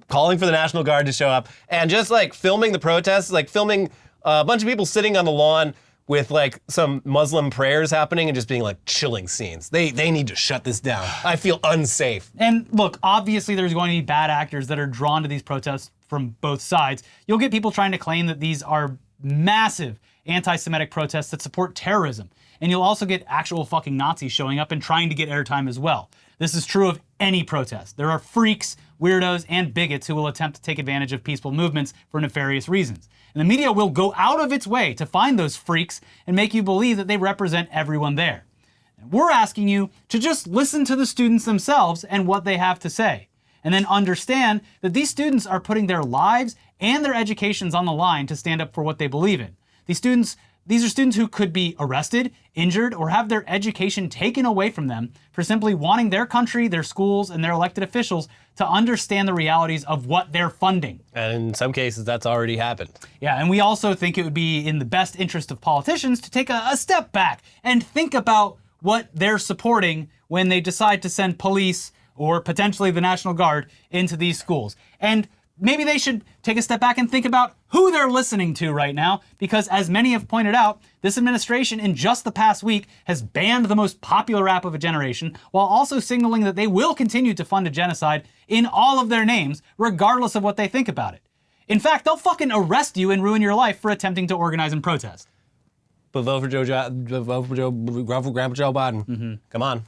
calling for the National Guard to show up and just like filming the protests, like filming a bunch of people sitting on the lawn with like some Muslim prayers happening and just being like chilling scenes. They need to shut this down. I feel unsafe. And look, obviously there's going to be bad actors that are drawn to these protests from both sides. You'll get people trying to claim that these are massive anti-Semitic protests that support terrorism. And you'll also get actual fucking Nazis showing up and trying to get airtime as well. This is true of any protest. There are freaks, weirdos, and bigots who will attempt to take advantage of peaceful movements for nefarious reasons. And the media will go out of its way to find those freaks and make you believe that they represent everyone there. And we're asking you to just listen to the students themselves and what they have to say. And then understand that these students are putting their lives and their educations on the line to stand up for what they believe in. These are students who could be arrested, injured, or have their education taken away from them for simply wanting their country, their schools, and their elected officials to understand the realities of what they're funding. And in some cases, that's already happened. Yeah, and we also think it would be in the best interest of politicians to take a step back and think about what they're supporting when they decide to send police or potentially the National Guard into these schools. And maybe they should take a step back and think about who they're listening to right now, because as many have pointed out, this administration in just the past week has banned the most popular app of a generation, while also signaling that they will continue to fund a genocide in all of their names, regardless of what they think about it. In fact, they'll fucking arrest you and ruin your life for attempting to organize and protest. But vote for Grandpa Joe Biden. Mm-hmm. Come on.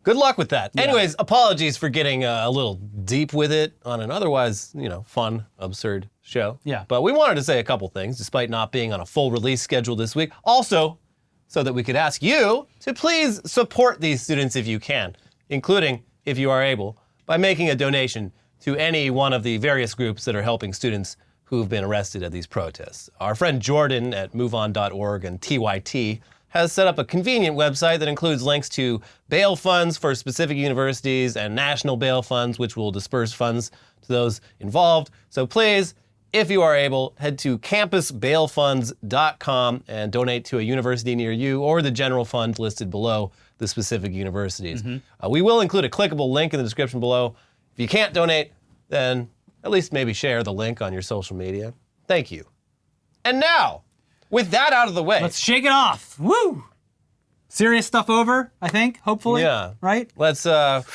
Good luck with that. Yeah. Anyways, apologies for getting a little deep with it on an otherwise, fun, absurd show. Yeah. But we wanted to say a couple things, despite not being on a full release schedule this week. Also, so that we could ask you to please support these students if you can, including, if you are able, by making a donation to any one of the various groups that are helping students who have been arrested at these protests. Our friend Jordan at moveon.org and TYT has set up a convenient website that includes links to bail funds for specific universities and national bail funds, which will disperse funds to those involved. So please, if you are able, head to campusbailfunds.com and donate to a university near you or the general fund listed below the specific universities. Mm-hmm. We will include a clickable link in the description below. If you can't donate, then at least maybe share the link on your social media. Thank you. And now, with that out of the way, let's shake it off. Woo! Serious stuff over, I think, hopefully. Yeah. Right? Let's get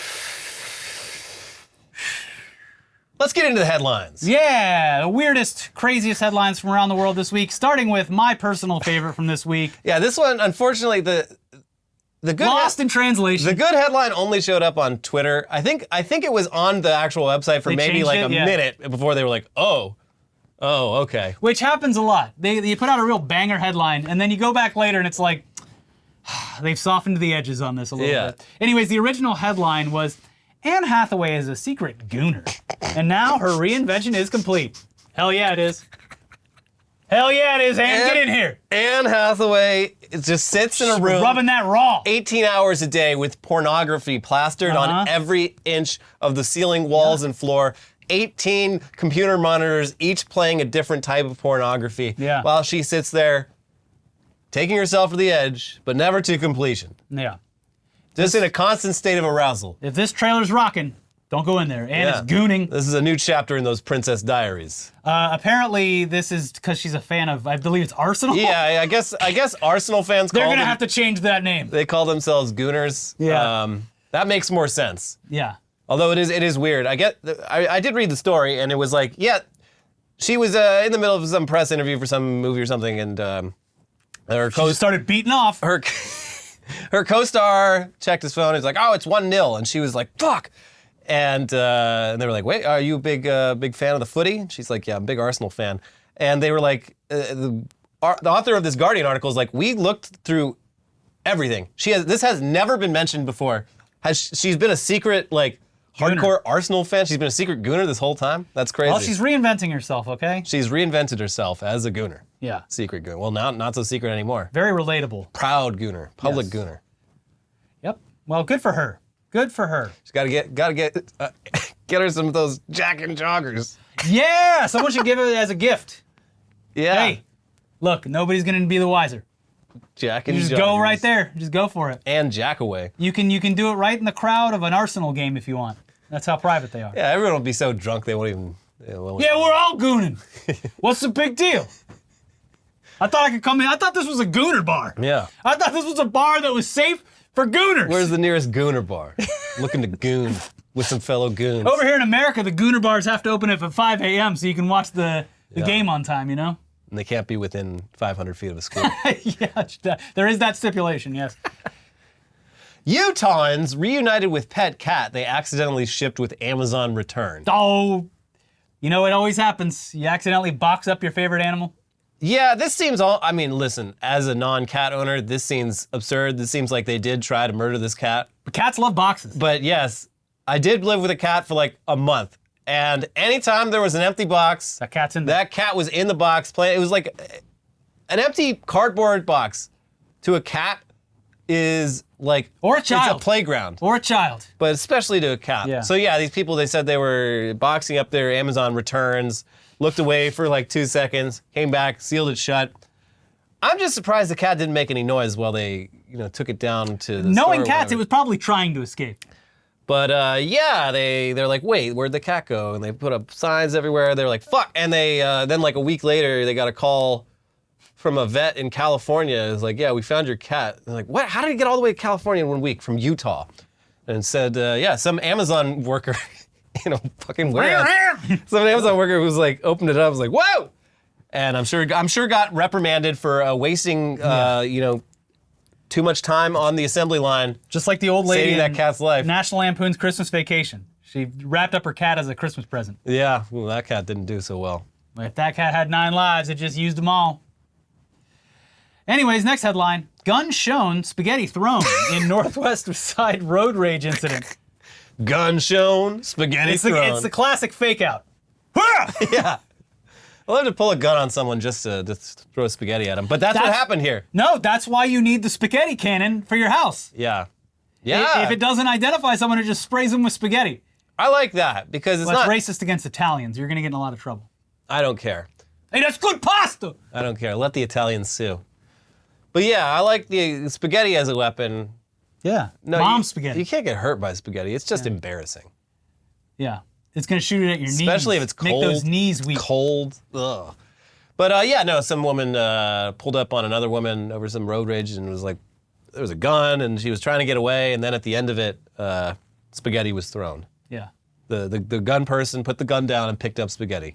into the headlines. Yeah, the weirdest, craziest headlines from around the world this week, starting with my personal favorite from this week. Yeah, this one, unfortunately, the good lost in translation. The good headline only showed up on Twitter. I think it was on the actual website for maybe like a minute before they were like, oh, Oh, okay. which happens a lot. They put out a real banger headline, and then you go back later and it's like, they've softened the edges on this a little bit. Anyways, the original headline was, Anne Hathaway is a secret gooner, and now her reinvention is complete. Hell yeah, it is. Hell yeah, it is, Anne. Get in here. Anne Hathaway just sits in a room Rubbing that raw. 18 hours a day with pornography plastered on every inch of the ceiling, walls, and floor. 18 computer monitors, each playing a different type of pornography, while she sits there taking herself to the edge, but never to completion. Yeah. Just in a constant state of arousal. If this trailer's rocking, don't go in there. Anne is gooning. This is a new chapter in those Princess Diaries. Apparently, this is because she's a fan of, I believe it's Arsenal. Yeah, I guess Arsenal fans They're going to have to change that name. They call themselves Gooners. Yeah. That makes more sense. Yeah. Although it is weird. I did read the story, and it was like, yeah, she was in the middle of some press interview for some movie or something, and her She just started beating off. her co-star checked his phone. He's like, oh, it's 1-0, and she was like, fuck. And they were like, wait, are you a big fan of the footy? And she's like, yeah, I'm a big Arsenal fan. And they were like, the author of this Guardian article is like, we looked through everything. This has never been mentioned before. She's been a secret, like, hardcore Arsenal fan? She's been a secret gooner this whole time? That's crazy. Well, she's reinventing herself, okay? She's reinvented herself as a gooner. Yeah. Secret gooner. Well, now not so secret anymore. Very relatable. Proud gooner. Public gooner. Yep. Well, good for her. Good for her. She's get her some of those Jack and Joggers. Yeah! Someone should give it as a gift. Yeah. Hey, look, nobody's going to be the wiser. Jack and You just Joggers. go right there. Just go for it. And Jack away. You can do it right in the crowd of an Arsenal game if you want. That's how private they are. Yeah, everyone will be so drunk they won't even... Yeah, we're all gooning. What's the big deal? I thought I could come in. I thought this was a gooner bar. Yeah. I thought this was a bar that was safe for gooners. Where's the nearest gooner bar? Looking to goon with some fellow goons. Over here in America, the gooner bars have to open up at 5 a.m. so you can watch the game on time, you know? And they can't be within 500 feet of a school. Yeah, there is that stipulation, yes. Utahns reunited with pet cat they accidentally shipped with Amazon return. Oh, you know, it always happens. You accidentally box up your favorite animal. Yeah, this seems I mean, listen, as a non-cat owner, this seems absurd. This seems like they did try to murder this cat. But cats love boxes. But yes, I did live with a cat for like a month. And anytime there was an empty box, That cat's in there. that cat was in the box playing. It was like an empty cardboard box to a cat is like... Or a child. It's a playground. Or a child. But especially to a cat. Yeah. So yeah, these people, they said they were boxing up their Amazon returns, looked away for like 2 seconds, came back, sealed it shut. I'm just surprised the cat didn't make any noise while they, took it down to the Knowing store or cats, whatever. it was probably trying to escape. But yeah, they're like, wait, where'd the cat go? And they put up signs everywhere. They're like, fuck. And they then like a week later, they got a call from a vet in California. It's like, yeah, we found your cat. They're like, what? How did he get all the way to California in 1 week from Utah? And said, yeah, some Amazon worker, fucking warehouse. Some Amazon worker was like, opened it up, was like, whoa! And I'm sure got reprimanded for wasting, too much time on the assembly line. Just like the old lady saving that in cat's life. National Lampoon's Christmas Vacation. She wrapped up her cat as a Christmas present. Yeah, well, that cat didn't do so well. If that cat had 9 lives, it just used them all. Anyways, next headline. Gun shown, spaghetti thrown in Northwest Side road rage incident. Gun shown, spaghetti thrown. It's the classic fake out. Yeah. I'll have to pull a gun on someone just to throw spaghetti at them. But that's what happened here. No, that's why you need the spaghetti cannon for your house. Yeah. Yeah. If it doesn't identify someone, it just sprays them with spaghetti. I like that because it's Well, not... that's racist against Italians. You're going to get in a lot of trouble. I don't care. Hey, that's good pasta! I don't care. Let the Italians sue. But yeah, I like the spaghetti as a weapon. Yeah. No, Mom you, spaghetti. You can't get hurt by spaghetti. It's just embarrassing. Yeah. It's going to shoot it at your knees. Especially if it's cold. Make those knees weak. Cold. Ugh. But yeah, no, some woman pulled up on another woman over some road rage and was like, there was a gun and she was trying to get away, and then at the end of it, spaghetti was thrown. Yeah. The gun person put the gun down and picked up spaghetti.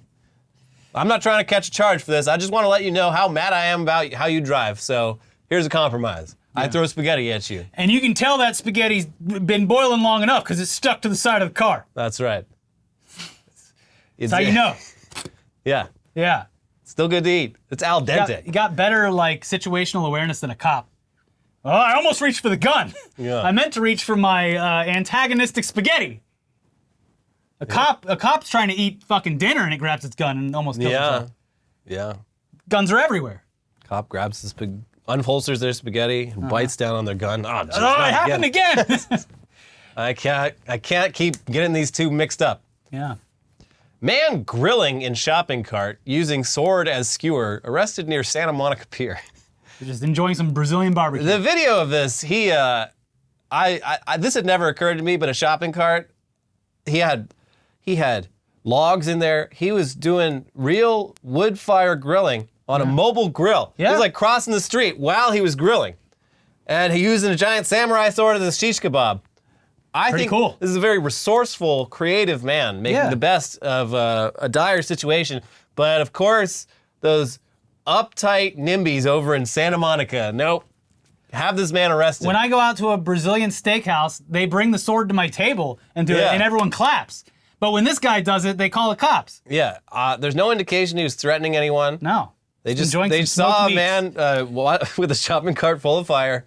I'm not trying to catch a charge for this. I just want to let you know how mad I am about how you drive. So here's a compromise. I throw spaghetti at you. And you can tell that spaghetti's been boiling long enough because it's stuck to the side of the car. That's right. That's how you know. Yeah. Yeah. Still good to eat. It's al dente. You got better like situational awareness than a cop. Oh, I almost reached for the gun. Yeah. I meant to reach for my antagonistic spaghetti. A cop's trying to eat fucking dinner and it grabs its gun and almost kills itself. Yeah. Guns are everywhere. Cop grabs the unholsters their spaghetti and bites down on their gun. Oh, geez, Oh, not it happened again. I can't keep getting these two mixed up. Yeah. Man grilling in shopping cart using sword as skewer arrested near Santa Monica Pier. You're just enjoying some Brazilian barbecue. The video of this, this had never occurred to me, but a shopping cart, he had logs in there. He was doing real wood fire grilling on a mobile grill. Yeah. He was like crossing the street while he was grilling. And he using a giant samurai sword as a shish kebab. I Pretty think cool. This is a very resourceful, creative man making the best of a dire situation. But of course, those uptight NIMBYs over in Santa Monica, nope. Have this man arrested. When I go out to a Brazilian steakhouse, they bring the sword to my table and do it, and everyone claps. But when this guy does it, they call the cops. Yeah, there's no indication he was threatening anyone. No. They just enjoying some saw a smoked meats. man with a shopping cart full of fire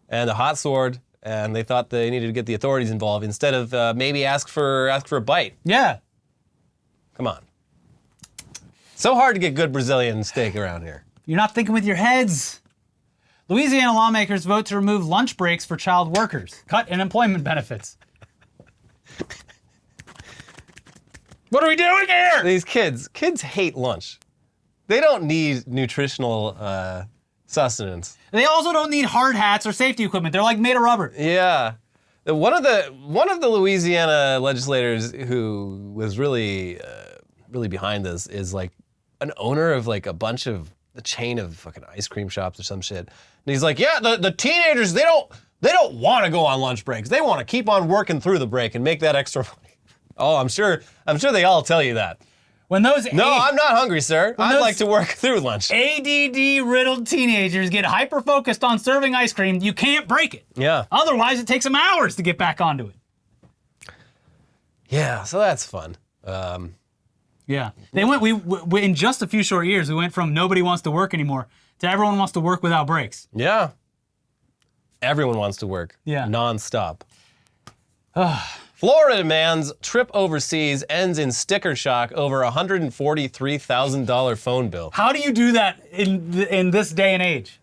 and a hot sword, and they thought they needed to get the authorities involved instead of maybe ask for a bite. Yeah. Come on. So hard to get good Brazilian steak around here. You're not thinking with your heads. Louisiana lawmakers vote to remove lunch breaks for child workers, cut unemployment benefits. What are we doing here? These kids hate lunch. They don't need nutritional sustenance. They also don't need hard hats or safety equipment. They're like made of rubber. Yeah. One of the Louisiana legislators who was really behind this is like an owner of like the chain of fucking ice cream shops or some shit. And he's like, yeah, the teenagers, they don't want to go on lunch breaks. They want to keep on working through the break and make that extra money. Oh, I'm sure they all tell you that. When those No, I'm not hungry, sir. I'd those- like to work through lunch. ADD-riddled teenagers get hyper-focused on serving ice cream, you can't break it. Yeah. Otherwise, it takes them hours to get back onto it. Yeah, so that's fun. Yeah. They went, we in just a few short years, we went from nobody wants to work anymore to everyone wants to work without breaks. Yeah. Everyone wants to work. Yeah. Non-stop. Florida man's trip overseas ends in sticker shock over $143,000 phone bill. How do you do that in this day and age?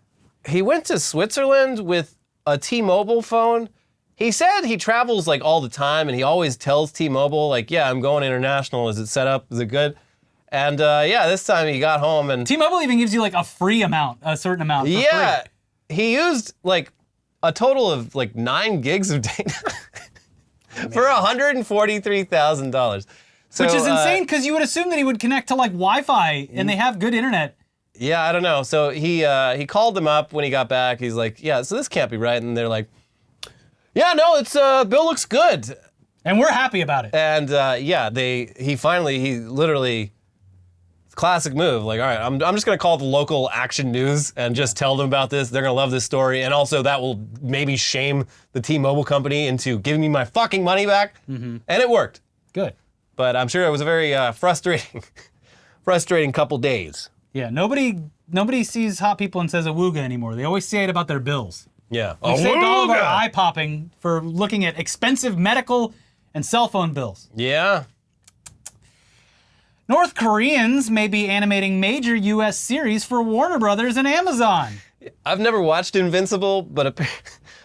He went to Switzerland with a T-Mobile phone. He said he travels like all the time and he always tells T-Mobile like, yeah, I'm going international. Is it set up? Is it good? And this time he got home and T-Mobile even gives you like a certain amount for yeah, free. he used like a total of like 9 gigs of data for $143,000. So, Which is insane because you would assume that he would connect to like Wi-Fi and they have good internet. Yeah, I don't know. So he called them up when he got back. He's like, yeah, so this can't be right. And they're like, yeah, no, it's bill looks good. And we're happy about it. And he literally, classic move. Like, all right, I'm just gonna call the local Action News and just tell them about this. They're gonna love this story, and also that will maybe shame the T-Mobile company into giving me my fucking money back. And it worked. Good. But I'm sure it was a very frustrating couple days. Yeah, nobody sees hot people and says awooga anymore. They always say it about their bills. Yeah. We saved all of our eye popping for looking at expensive medical and cell phone bills. Yeah. North Koreans may be animating major U.S. series for Warner Brothers and Amazon. I've never watched Invincible, but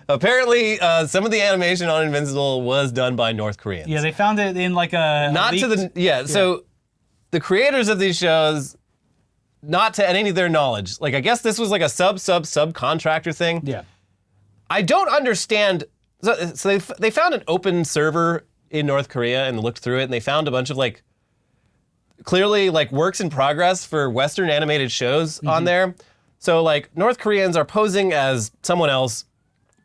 apparently some of the animation on Invincible was done by North Koreans. Yeah, they found it in like a So the creators of these shows, not to any of their knowledge, like I guess this was like a subcontractor thing. Yeah. I don't understand. So they found an open server in North Korea and looked through it, and they found a bunch of like clearly like works in progress for Western animated shows on there. So like North Koreans are posing as someone else,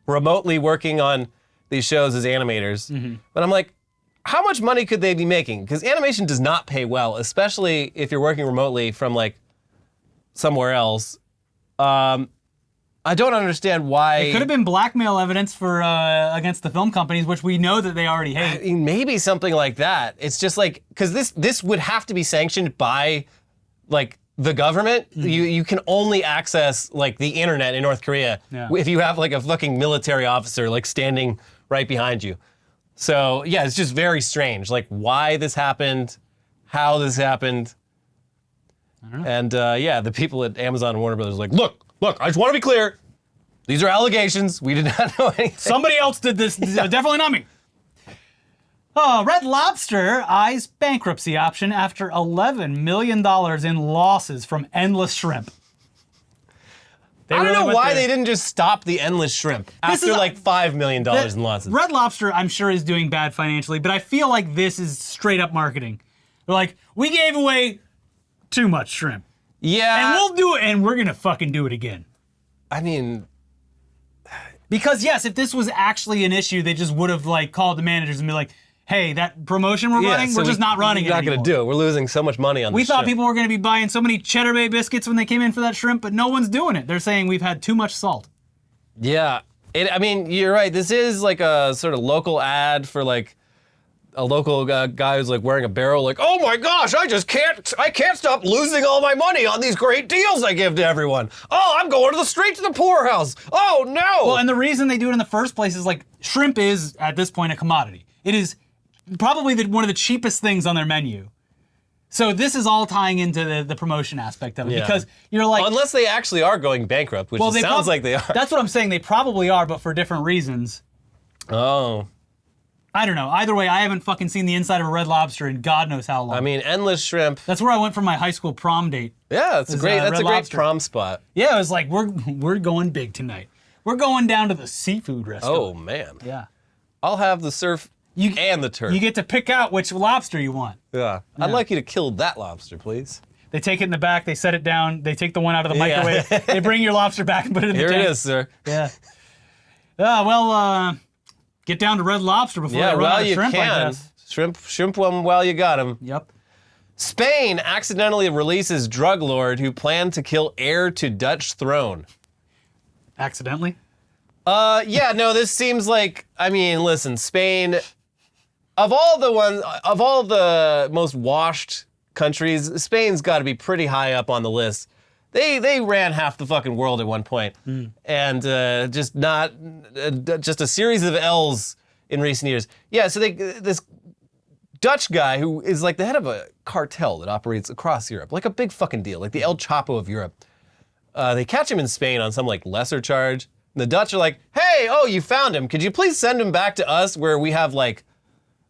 remotely working on these shows as animators. But I'm like, how much money could they be making? Because animation does not pay well, especially if you're working remotely from like somewhere else. I don't understand why. It could have been blackmail evidence for against the film companies, which we know that they already hate. I mean, maybe something like that. It's just like, because this would have to be sanctioned by like the government, you can only access like the internet in North Korea if you have like a fucking military officer like standing right behind you. So yeah, it's just very strange, like why this happened, how this happened. I don't know. And yeah, the people at Amazon and Warner Brothers are like, look, I just want to be clear. These are allegations. We did not know anything. Somebody else did this. Definitely not me. Red Lobster eyes bankruptcy option after $11 million in losses from endless shrimp. I don't know why they didn't just stop the endless shrimp after like $5 million in losses. Red Lobster, I'm sure, is doing bad financially, but I feel like this is straight up marketing. They're like, we gave away too much shrimp. Yeah. And we'll do it, and we're going to fucking do it again. I mean... Because, yes, if this was actually an issue, they just would have like called the managers and be like, hey, that promotion we're running, we're just not running it anymore. We're not going to do it. We're losing so much money on this We thought shrimp. people were going to be buying so many Cheddar Bay biscuits when they came in for that shrimp, but no one's doing it. They're saying we've had too much salt. Yeah. I mean, you're right. This is like a sort of local ad for like a local guy who's like wearing a barrel like, oh my gosh, I can't stop losing all my money on these great deals I give to everyone. Oh, I'm going to the street to the poorhouse. Oh no. Well, and the reason they do it in the first place is like shrimp is at this point a commodity. It is probably one of the cheapest things on their menu. So this is all tying into the promotion aspect of it because you're like... Unless they actually are going bankrupt, which it sounds like they are. That's what I'm saying. They probably are, but for different reasons. Oh. I don't know. Either way, I haven't fucking seen the inside of a Red Lobster in God knows how long. I mean, endless shrimp. That's where I went for my high school prom date. Yeah, that's a great Red Lobster. prom spot. Yeah, it was like, we're going big tonight. We're going down to the seafood restaurant. Oh, man. Yeah. I'll have the surf and the turf. You get to pick out which lobster you want. Yeah. I'd like you to kill that lobster, please. They take it in the back, they set it down, they take the one out of the microwave, they bring your lobster back and put it in the tank. Here it is, sir. Yeah. Well, get down to Red Lobster before they run out of shrimp, I guess. Shrimp them while you got them. Yep. Spain accidentally releases drug lord who planned to kill heir to Dutch throne. Accidentally? Yeah, no, this seems like, I mean, listen, Spain, of all the most washed countries, Spain's got to be pretty high up on the list. They ran half the fucking world at one point, and just a series of L's in recent years. Yeah, so this Dutch guy who is like the head of a cartel that operates across Europe, like a big fucking deal, like the El Chapo of Europe. They catch him in Spain on some like lesser charge. And the Dutch are like, hey, oh, you found him. Could you please send him back to us where we have like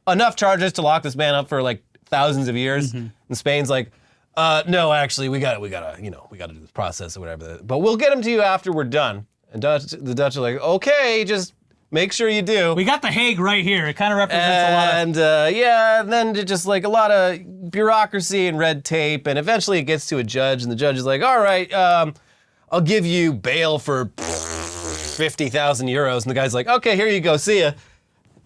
enough charges to lock this man up for like thousands of years? And Spain's like, no, actually, we gotta do this process or whatever. But we'll get him to you after we're done. And the Dutch are like, okay, just make sure you do. We got the Hague right here. It kind of represents a lot of... And then just like a lot of bureaucracy and red tape, and eventually it gets to a judge, and the judge is like, all right, I'll give you bail for 50,000 euros. And the guy's like, okay, here you go, see ya.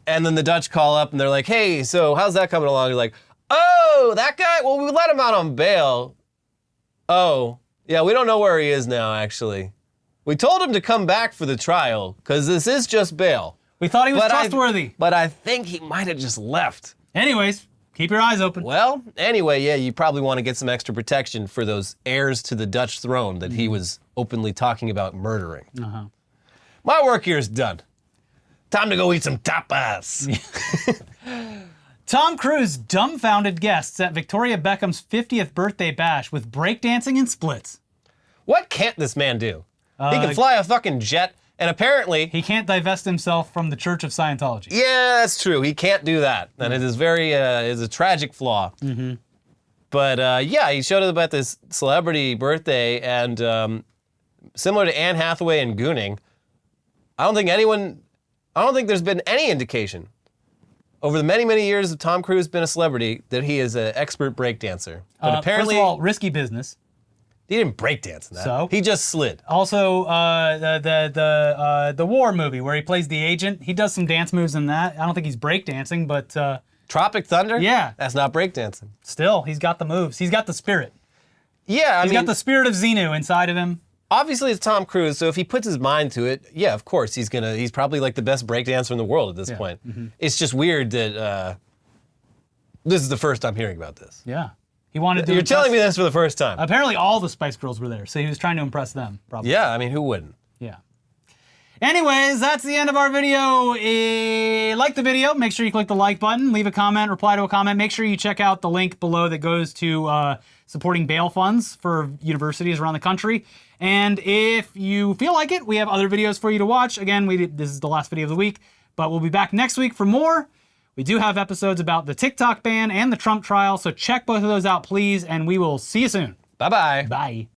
And then the Dutch call up and they're like, hey, so how's that coming along? You're like, oh, that guy? Well, we let him out on bail. Oh, yeah, we don't know where he is now, actually. We told him to come back for the trial, because this is just bail. We thought he was trustworthy. But I think he might have just left. Anyways, keep your eyes open. Well, anyway, yeah, you probably want to get some extra protection for those heirs to the Dutch throne that he was openly talking about murdering. My work here is done. Time to go eat some tapas. Tom Cruise dumbfounded guests at Victoria Beckham's 50th birthday bash with breakdancing and splits. What can't this man do? He can fly a fucking jet, and apparently... He can't divest himself from the Church of Scientology. Yeah, that's true. He can't do that. And it is a tragic flaw. But yeah, he showed up at this celebrity birthday, and similar to Anne Hathaway and Gooning, I don't think there's been any indication over the many, many years of Tom Cruise being a celebrity that he is an expert breakdancer. But apparently... First of all, risky business. He didn't breakdance in that. So? He just slid. Also, the war movie where he plays the agent, he does some dance moves in that. I don't think he's breakdancing, but... Tropic Thunder? Yeah. That's not breakdancing. Still, he's got the moves. He's got the spirit. Yeah, He's got the spirit of Xenu inside of him. Obviously, it's Tom Cruise, so if he puts his mind to it, yeah, of course, he's probably like the best breakdancer in the world at this point. It's just weird that this is the first I'm hearing about this. Yeah. He wanted to You're telling me this for the first time. Apparently all the Spice Girls were there, so he was trying to impress them, probably. Yeah, I mean, who wouldn't? Yeah. Anyways, that's the end of our video. Like the video, make sure you click the like button, leave a comment, reply to a comment. Make sure you check out the link below that goes to supporting bail funds for universities around the country. And if you feel like it, we have other videos for you to watch. Again, this is the last video of the week, but we'll be back next week for more. We do have episodes about the TikTok ban and the Trump trial, so check both of those out, please, and we will see you soon. Bye-bye. Bye.